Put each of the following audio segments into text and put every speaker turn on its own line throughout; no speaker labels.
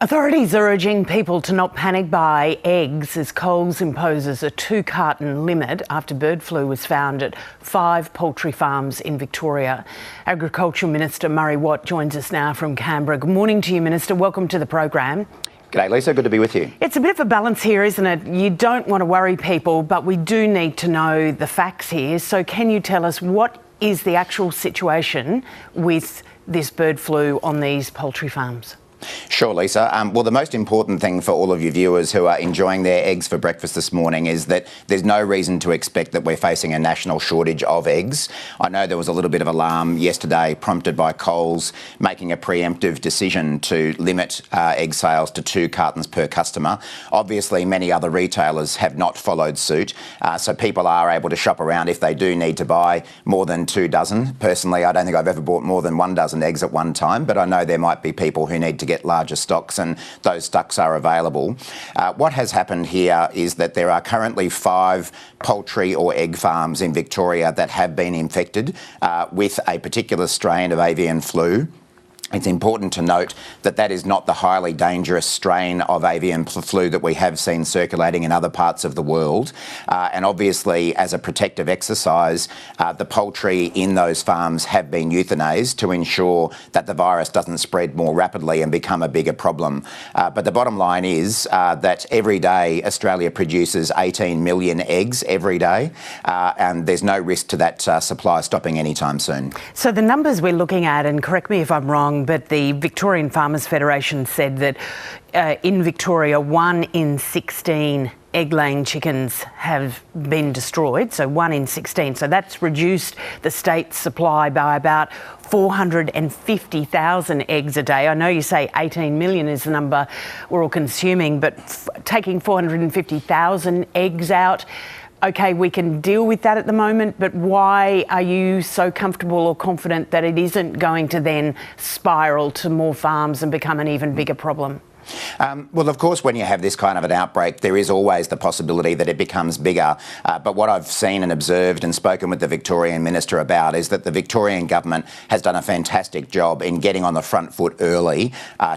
Authorities are urging people to not panic buy eggs as Coles imposes a 2-carton limit after bird flu was found at 5 poultry farms in Victoria. Agriculture Minister Murray Watt joins us now from Canberra. Good morning to you, Minister. Welcome to the program.
G'day, Lisa. Good to be with you.
It's a bit of a balance here, isn't it? You don't want to worry people, but we do need to know the facts here. So can you tell us what is the actual situation with this bird flu on these poultry farms?
Sure, Lisa. Well, the most important thing for all of you viewers who are enjoying their eggs for breakfast this morning is that there's no reason to expect that we're facing a national shortage of eggs. I know there was a little bit of alarm yesterday prompted by Coles making a preemptive decision to limit egg sales to 2 cartons per customer. Obviously, many other retailers have not followed suit, so people are able to shop around if they do need to buy more than 2 dozen. Personally, I don't think I've ever bought more than 1 dozen eggs at one time, but I know there might be people who need to get larger stocks, and those stocks are available. What has happened here is that there are currently 5 poultry or egg farms in Victoria that have been infected with a particular strain of avian flu. It's important to note that that is not the highly dangerous strain of avian flu that we have seen circulating in other parts of the world. And obviously, as a protective exercise, the poultry in those farms have been euthanased to ensure that the virus doesn't spread more rapidly and become a bigger problem. But the bottom line is that every day Australia produces 18 million eggs every day, and there's no risk to that supply stopping anytime soon.
So the numbers we're looking at, and correct me if I'm wrong, but the Victorian Farmers Federation said that in Victoria, 1 in 16 egg-laying chickens have been destroyed, so 1 in 16. So that's reduced the state's supply by about 450,000 eggs a day. I know you say 18 million is the number we're all consuming, but taking 450,000 eggs out, OK, we can deal with that at the moment, but why are you so comfortable or confident that it isn't going to then spiral to more farms and become an even bigger problem?
Well, of course, when you have this kind of an outbreak, there is always the possibility that it becomes bigger. But what I've seen and observed and spoken with the Victorian Minister about is that the Victorian government has done a fantastic job in getting on the front foot early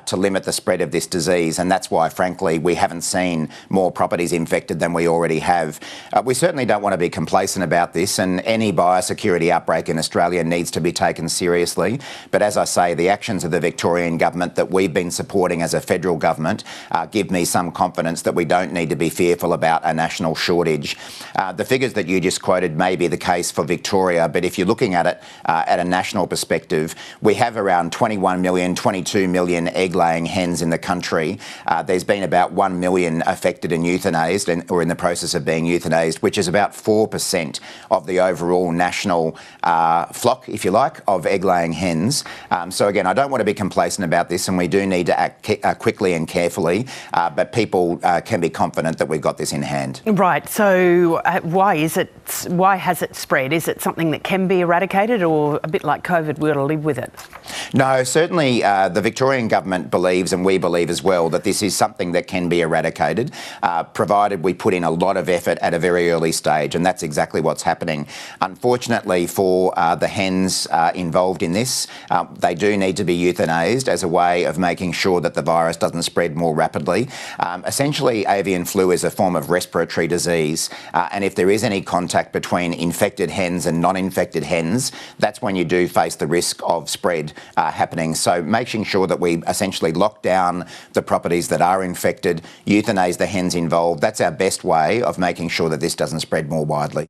to limit the spread of this disease. And that's why, frankly, we haven't seen more properties infected than we already have. We certainly don't want to be complacent about this, and any biosecurity outbreak in Australia needs to be taken seriously. But as I say, the actions of the Victorian government that we've been supporting as a federal government give me some confidence that we don't need to be fearful about a national shortage. The figures that you just quoted may be the case for Victoria, but if you're looking at it at a national perspective, we have around 21 million, 22 million egg-laying hens in the country. There's been about 1 million affected and euthanased or in the process of being euthanased, which is about 4% of the overall national flock, if you like, of egg-laying hens. So again, I don't want to be complacent about this, and we do need to act quickly and carefully, but people can be confident that we've got this in hand.
Right. So why has it spread? Is it something that can be eradicated, or a bit like COVID, we've got to live with it?
No, certainly the Victorian government believes, and we believe as well, that this is something that can be eradicated, provided we put in a lot of effort at a very early stage, and that's exactly what's happening. Unfortunately for the hens involved in this, they do need to be euthanased as a way of making sure that the virus doesn't spread more rapidly. Essentially, avian flu is a form of respiratory disease, and if there is any contact between infected hens and non-infected hens, that's when you do face the risk of spread happening. So making sure that we essentially lock down the properties that are infected, euthanase the hens involved, that's our best way of making sure that this doesn't spread more widely.